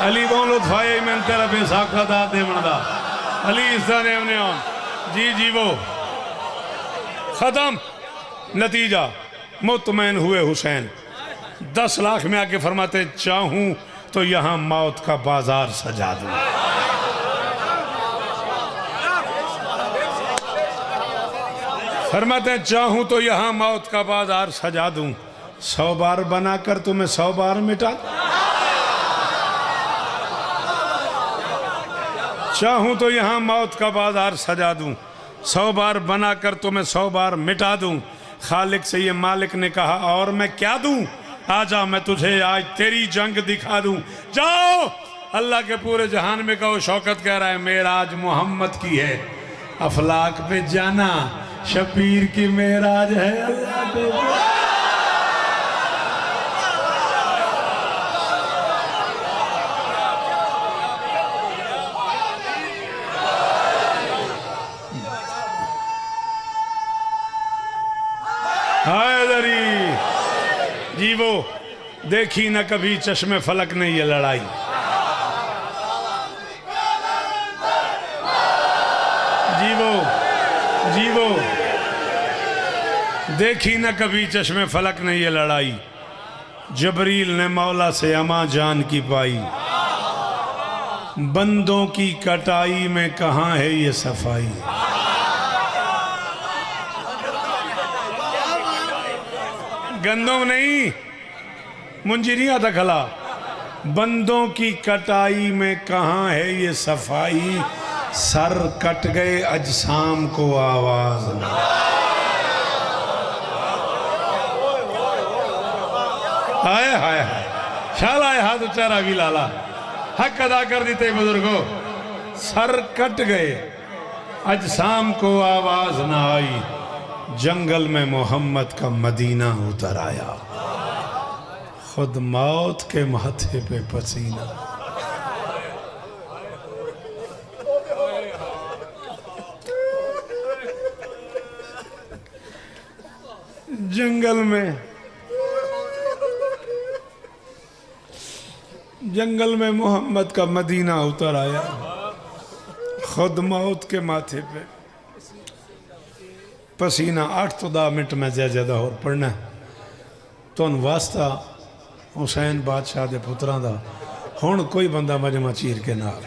अली बोलो थाए मैं तेरा बेसाखा दा दे मनदा अली इस्ता ने जी जी वो खत्म। नतीजा मुतमैन हुए हुसैन। 10 लाख में आके फरमाते चाहूं तो यहां मौत का बाजार सजा दूं। फरमाते चाहूं तो यहां मौत का बाजार सजा दूं, 100 बार बनाकर तुम्हें 100 बार मिटा। चाहूं तो यहां मौत का बाजार सजा दूं, 100 बार बनाकर तुम्हें 100 बार मिटा दूं। खालिक से ये मालिक ने कहा और मैं क्या दूं, आजा मैं तुझे आज तेरी जंग दिखा दूं। जाओ अल्लाह के पूरे जहान में कहो शौकत कह रहा है मेराज मोहम्मद की है, अफलाक पे जाना शबीर की मेराज है। अल्लाह को जी वो देखी न कभी चश्मे फलक ने ये लड़ाई। जी वो देखी न कभी चश्मे फलक ने ये लड़ाई, जबरील ने मौला से अमा जान की पाई। बंदों की कटाई में कहाँ है ये सफाई। गंदों नहीं मुंजी नहीं आता खला, बंदों की कटाई में कहाँ है ये सफाई। सर कट गए अजसाम को आवाज ना। हाय हाय हाय शाला हाथ उचारा भी लाला, हक अदा कर देते बुजुर्गो। सर कट गए अजसाम को आवाज ना आई, जंगल में मोहम्मद का मदीना उतर आया। खुद मौत के माथे पे पसीना। जंगल में मोहम्मद का मदीना उतर आया, खुद मौत के माथे पे पसीना। 8 तो 10 मिनट में ज्यादा और पढ़ना तो वास्ता हुसैन बादशाह के पुत्रां दा। हुण कोई बंदा मजमा चीर के नाल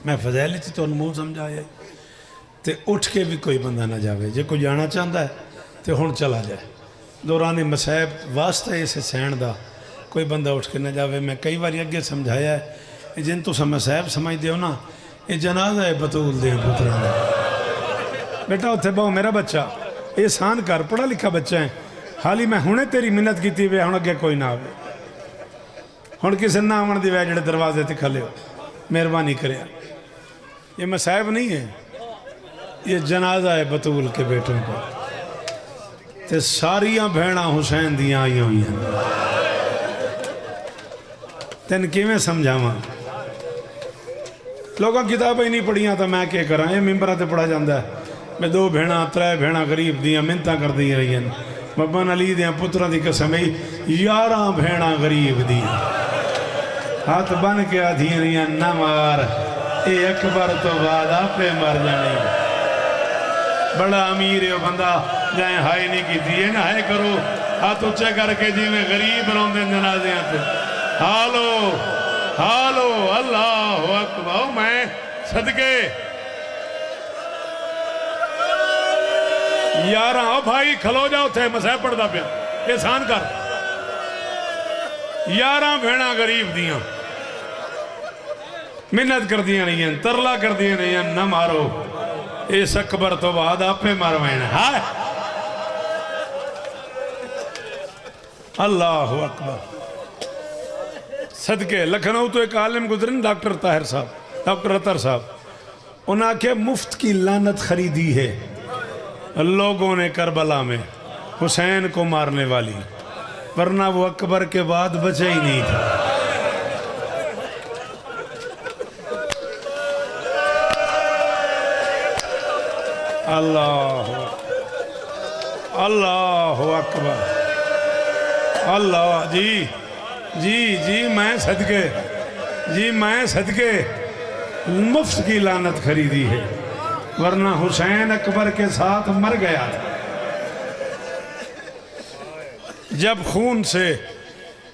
मैं फजैल च तुहानूं मूँह समझाया तो उठ के भी कोई बंदा ना जाए। जे कोई जाना चाहता है तो हुण चला जाए। दौरान मसैब वास्ता इस सैन का कोई बंदा उठ के ना जाए। मैं कई बार अगे समझाया है जिन तुम मसैब समझते हो ना, ये जनाजा है बतूल दे पुत्रां दा। बेटा उत्थे बहु मेरा बच्चा एहसान कर, पढ़ा लिखा बच्चा है, हाली मैं हुणे तेरी मिन्नत की वे, हुण अगे कोई ना आवे। हुण किसी ना आवन दी वे जेड़े दरवाजे ते खले हो, मेहरबानी करिया। ये मसाइब नहीं है, ये जनाजा है बतूल के बेटों का। ते सारिया भैणा हुसैन दियां आई हुई हैं। तेन किवें समझावां? लोगों किताबें ही नहीं पढ़िया तो मैं क्या करा। ये मिंबरां ते पढ़ा जाता है मैं 2 भेणा 3 भेणा गरीब दियां मिन्नतां करदी रही हैं। बाबा अली दियां पुत्रां दी कसम है 11 भेणा गरीब दियां हाथ बन के आधी रही ना मार, ये अकबर तो बाद आपे मर जाने। बड़ा अमीर है बंदा जाए हाय नहीं की ना हाय करो, हाथ उच्चे करके जिमें गरीब रोंदे जनाजियां ते हालो हालो अल्लाह अकबर। मैं सदके 11 भाई खलो जाओ थे मसैब पढ़ता पे एहसान कर। 11 भेड़ा गरीब दियां मिन्नत कर दिया नहीं, तरला कर दिया नहीं, न मारो इस अकबर तो बाद आपे मरवाना है। अल्लाह अकबर। सदके लखनऊ तो एक आलिम गुजरे डॉक्टर ताहिर साहब, डॉक्टर अतर साहब, उन्हें आखे मुफ्त की लानत खरीदी है लोगों ने करबला में हुसैन को मारने वाली, वरना वो अकबर के बाद बचा ही नहीं था। अल्लाह अल्लाह अकबर। अल्लाह जी जी जी मैं सदके, जी मैं सदके मुफ्त की लानत खरीदी है, वरना हुसैन अकबर के साथ मर गया था। जब खून से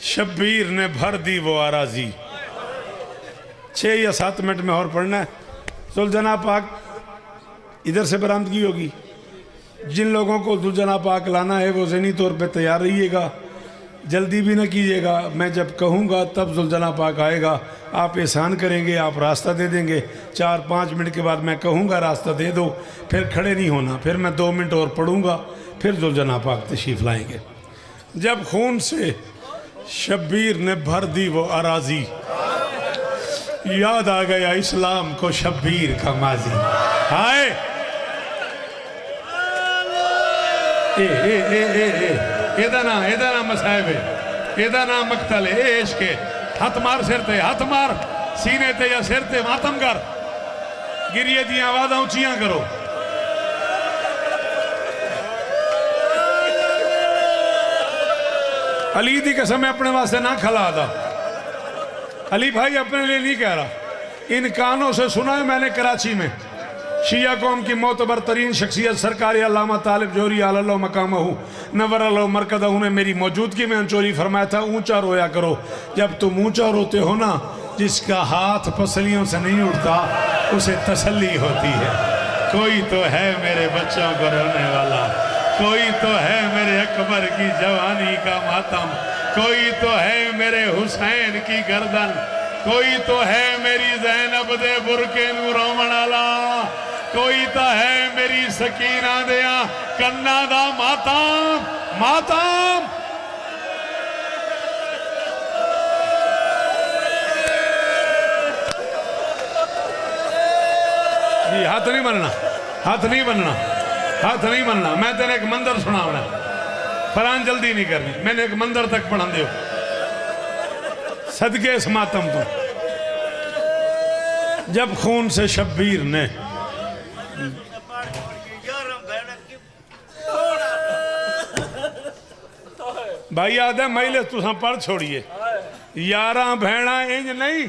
शब्बीर ने भर दी वो आराजी। 6 या 7 मिनट में और पढ़ना है। सुलझना पाक इधर से बरामदगी होगी। जिन लोगों को दुल्हना पाक लाना है वो ज़हनी तौर पे तैयार रहिएगा, जल्दी भी ना कीजिएगा। मैं जब कहूँगा तब दुल्हना पाक आएगा, आप एहसान करेंगे, आप रास्ता दे देंगे। 4-5 मिनट के बाद मैं कहूँगा रास्ता दे दो, फिर खड़े नहीं होना, फिर मैं 2 मिनट और पढ़ूँगा, फिर दुल्हना पाक तशरीफ़ लाएँगे। जब खून से शब्बीर ने भर दी वो अराजी, याद आ गया इस्लाम को शब्बीर का माजी। हाय एदा ना मसाइब है, एदा ना मकतल है, इश्क है। हथ मार सिर ते, हथ मार सीने ते या सिर ते, मातम कर, गिरिए दी आवाज़ ऊंचियां करो। अली दी कसम अपने वास्ते ना खला दा, अली भाई अपने लिए नहीं कह रहा, इन कानों से सुना है मैंने कराची में शिया कौम की मोतबर तरीन शख्सियत सरकारी अल्लामा तालिब जोहरी अल्लाह मकामहू नवर अल्लाह मरकज़हू ने मेरी मौजूदगी में अंचोरी फरमाया था, ऊंचा रोया करो। जब तुम ऊंचा रोते हो ना, जिसका हाथ पसलियों से नहीं उठता उसे तसल्ली होती है। कोई तो है मेरे बच्चों को रोने वाला, कोई तो है मेरे अकबर की जवानी का मातम, कोई तो है मेरे हुसैन की गर्दन, कोई तो है मेरी ज़ैनब दे बुरके नू रोवण वाला, कोई तो है मेरी सकीना दिया कन्ना दा मातम, मातम। जी हाथ नहीं बनना, हाथ नहीं बनना, हाथ नहीं बनना। मैं तेरे एक मंदिर सुनावना, फरान जल्दी नहीं करनी, मैंने एक मंदिर तक पढ़ा दो सदके इस मातम तो। जब खून से शब्बीर ने भाई आदे मैले तुसा पढ़ छोड़िए, 11 भेड़ा इंज नहीं,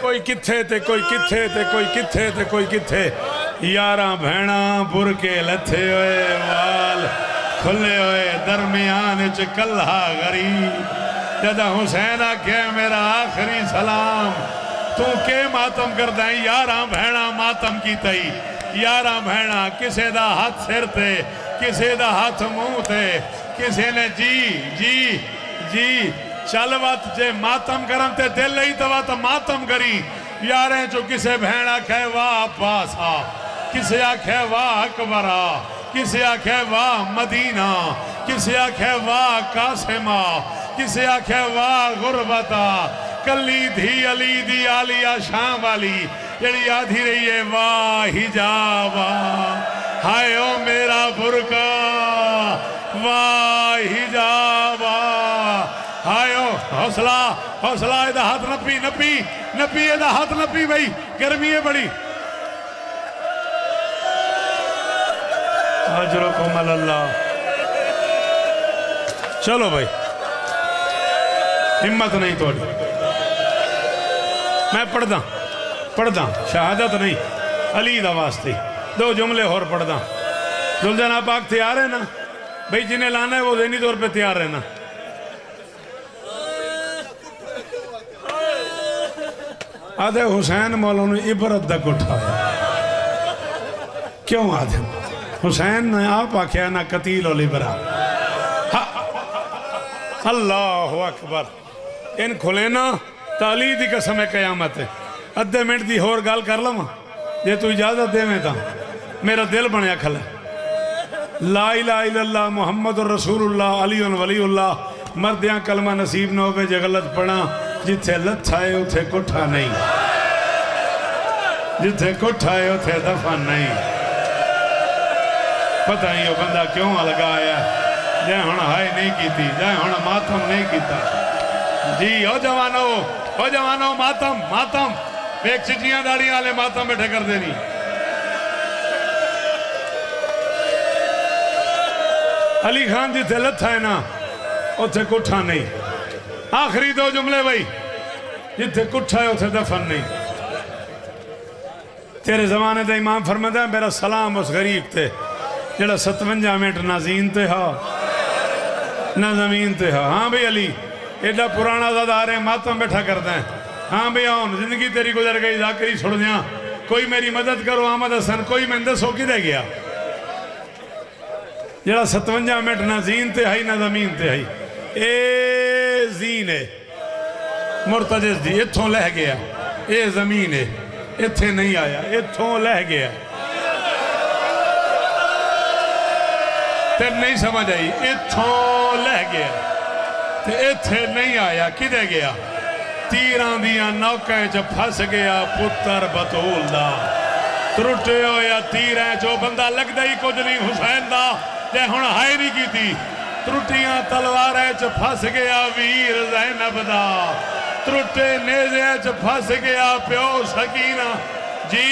कोई किथे ते कोई किथे ते कोई किथे ते कोई किथे। 11 भेड़ा बुरके लथे हुए, वाल खुले हुए, दरमियान च कल्हा गरीब। जदा हुसैन आखे मेरा आखिरी सलाम, तू के मातम करदा है? 11 भेड़ा मातम की तई, 11 भेड़ा किसे दा हाथ सिर ते, किसे दा हाथ मुंह ते, किसे ने जी जी जी चल वत जे मातम करम ते दिल ही तवा तो मातम करी। 11 चो किसे भेड़ आखे वाह पासा, किसे आखे वाह अकबरा, किसे आखे वाह मदीना, किसे आखे वाह कासिमा, किसे आखे वाह गुरबता। कली धी अली दी आलिया शाम वाली जड़ी आधी रही है वाह हिजाबा, हाय ओ मेरा बुरका वाह हिजाबा, हाय ओ हौसला हौसला। एदा हाथ नपी नपी नपी, एदा हाथ नपी भाई, गर्मी है बड़ी। अजरकुम अल्लाह। चलो भाई, हिम्मत नहीं थोड़ी, मैं पढ़दा पढ़दा शहादत नहीं, अली दा वास्ते 2 जुमले और पढ़दा। दुल्हना पाक तैयार है ना भाई, जिन्हें लाना है वो ज़हनी तौर पे तैयार रहना। आधे हुसैन मौला ने इबरत दा उठाया, क्यों आधे हुसैन ने आप आख्या ना कतील और लिबरा। अल्लाह अकबर। इन खुले ना ताली दी कसम है कयामत है। अद्धे मिनट की होर गल कर लवां जे तू इजाजत देवें तो मेरा दिल बनया खला। ला इलाहा इल्लल्लाह मुहम्मद रसूलुल्लाह अली वलीउल्लाह मरदियां कलमा नसीब न होवे जे गलत पढ़ा। जिथे लथा है उथे कुठा नहीं, जिथे कुठा है उथे दफन नहीं। पता नहीं वो बंदा क्यों लगाया जै हुण हाय नहीं की जै हुण मातम नहीं किया जी। ओ जवानो मातम मातम एक चिट्टियां दाड़ियां वाले मातम बैठे कर देनी। अली खान जिथे लथा है ना उथे कुठा नहीं। आखिरी दो जुमले भाई, जिथे कुठा है उथे दफन नहीं। तेरे जमाने का इमाम फरमाता है मेरा सलाम उस गरीब ते जेड़ा 57 मिनट ना जीन ते हा ना जमीन ते हा। हाँ भाई अली एडा पुराना ज़ादार है मातम बैठा करता है। हाँ भाई आउन जिंदगी तेरी गुजर गई जाकरी छोड़ दिया। कोई मेरी मदद करो अहमद हसन, कोई मैं दसो किधे गया जेड़ा 57 मिनट ना जीन ते है ना जमीन ते है। ए जीन है मुर्तजिस दी इथों लह गया, ये जमीन है इथे नहीं आया, इथों लह गया। तेन नहीं समझ आई, इथों लह गया ते इथे नहीं आया, किधे गया? तीरां दियां नौकां च फस गया पुत्र बतूल दा। त्रुटे होया तीरां चो बंदा लगदा ही कुछ नहीं हुसैन दा ते हुण हाय नहीं कीती। त्रुटियां तलवारां च फस गया वीर ज़ैनब दा। त्रुटे नेज़े च फस गया प्यो सकीना जी।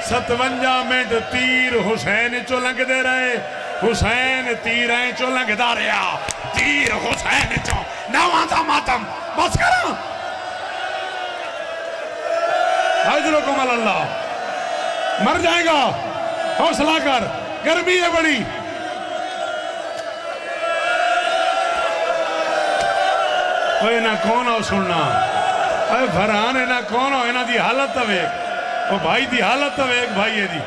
57 मिनट तीर हुसैन चो लंघदे रहे, हुसैन तीरें चो लंघदा रहा, तीर हुसैन चो नवां दा मातम। बस करा हजरकुम अल्लाह मर जाएगा, हौसला कर, गर्मी है बड़ी। ओए ना कौन हो सुनना, अरे फरहान है ना कौन हो, इन्हां दी हालत वेख, ओ भाई दी हालत वेख, भाई है दी।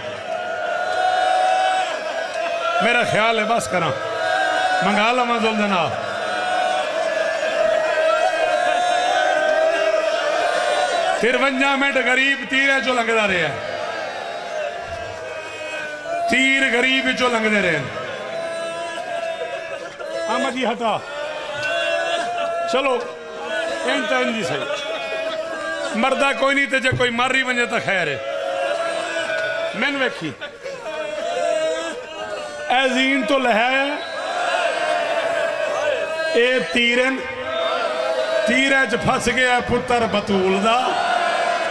मेरा ख्याल है बस करा मंगा लवा जुल जनाब। फिर 52 मिनट गरीब तीर चो लंघदा रहा, तीर गरीब चो लंघदे रहे। अहमद जी हटा चलो इंजी सही मरदा कोई नहीं तो जे कोई मर ही वजे तो खैर है। मैन वेखी ऐजीन तो लहै ए तीरन तीर च फस गया पुत्र बतूल दा।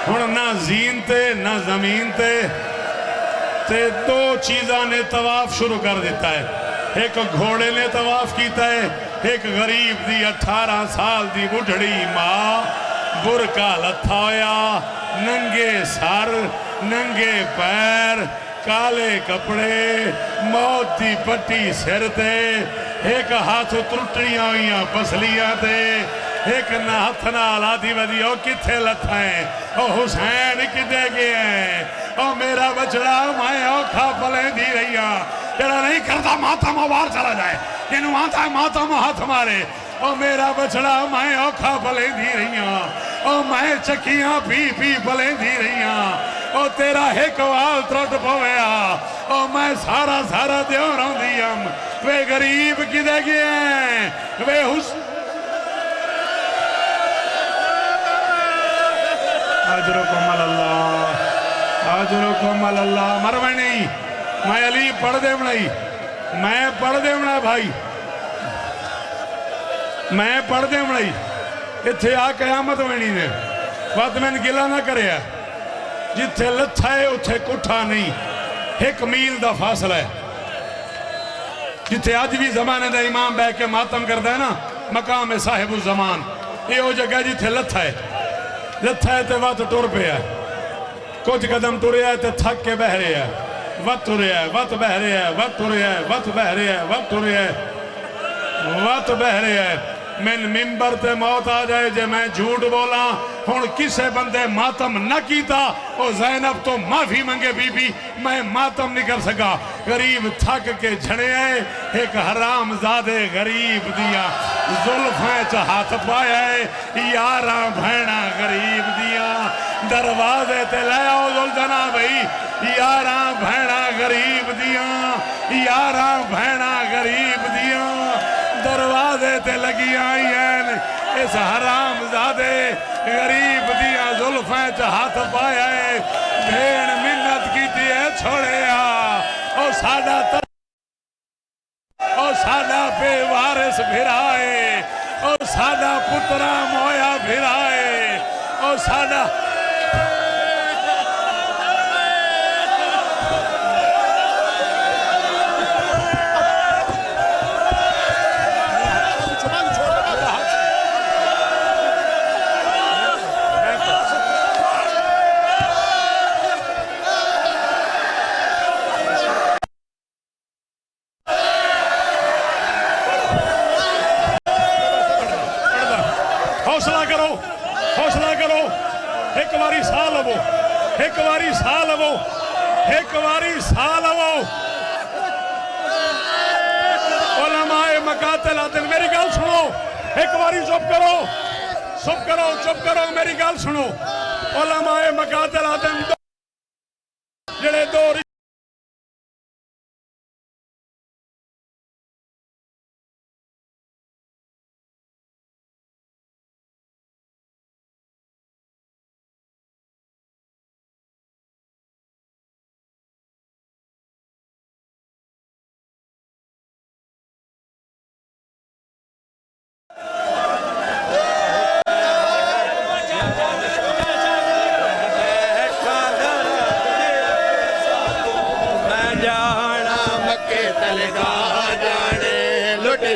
हुण ना जीन ते ना जमीन ते दो चीज़ां ने तवाफ शुरू कर दिता है। एक घोड़े ने तवाफ किया है, एक गरीब दी 18 साल दी बुढ़ड़ी मां बुरका लथा होया, नंगे सर नंगे पैर काले कपड़े, मौत की पट्टी सिर ते, एक हाथ त्रुटियां हुई पसलियां ते, एक ना हथ नाल आधी वधी ओ किथे लथा है, ओ हुसैन किते गया है, ओ मेरा बछड़ा मैं औखा पलेंदी रही जरा नहीं करता मातम बाहर चला जाए, जिन्हों आता है मातम हाथ मारे, ओ मेरा बछड़ा मैं औखा पलेंदी रही, ओ मैं चक्कियां पी पी पलेंदी रही, ओ तेरा एक वाल त्रुट पवया, ओ मैं सारा सारा द्यो रौंदी हम, वे गरीब किते गए वे अजरुकुम अल्लाह अजरुकुम अल्लाह। मरवे नहीं, मैं अली पढ़ दे बनाई, मैं पढ़ दे बना भाई, मैं पढ़ दे बनाई। इत्थे आ कयामत बनी ने बात मैंने गिला ना करे, जिथे लथा है उथे कुठा नहीं, 1 मील का फासला है। जिथे अज भी जमाने का इमाम बह के मातम करता है ना, मकाम है साहिबुल जमान, ये वो जगह जिथे लथा है, लथा है तो वत टुर पे है, कुछ कदम टुरया है तो थक के बह रहे है, वत टुरया है वत बह रहे है, वत टुरया है वत बह रहे है, वत टुरया है वत बह रहे है। मैन मिंबर ते मौत आ जाए जे मैं झूठ बोला हुण किसे बंदे मातम न कीता ओ ज़ैनब तो माफ़ी मंगे बीबी मैं मातम नहीं कर सका। गरीब थक के झड़े आए एक हराम ज़ादे गरीब दिया जुल्फां च हाथ पाया है यारा भैणा गरीब दिया दरवाजे ते ले आओ जुलझना भाई यारा भैणा गरीब दिया यारा भैणा गरीब दिया दरवाजे ते लगी आई हैं इस हराम ज़ादे गरीब दिया जुल्फां च हाथ पाया है भेण मिन्नत की है छोड़िया ओ साडा ओ साडा बेवारिस फिराए ओ साडा पुत्रा मोया फिराए ओ साडा हौसला करो एक बारी साह लवो एक बारी साह लवो एक बारी साह लवो उलमाए मकातिल आते मेरी गल सुनो एक बारी चुप करो मेरी गल सुनो उलमाए मकातिल आते जेड़े दो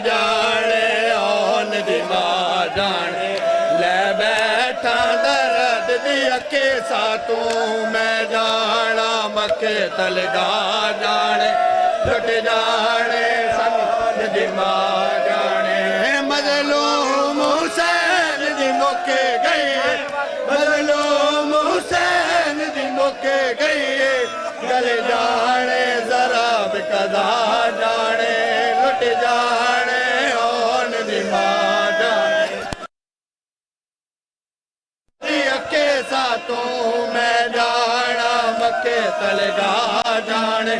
जाने ओन दी मां जाने ले बैठा दर्द दिया के सातू मैं जाना मक्के तलगा जाने लुट जाने सन दी मां जाने मजलूम हुसैन दी मौके गई मजलूम हुसैन दी मौके गई गल जाने जरा बिकदा जाने लुट जाने तू मैं जाना मक्के तलगा जाने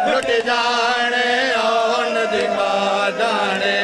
लुट जाने ओन दी मां जाने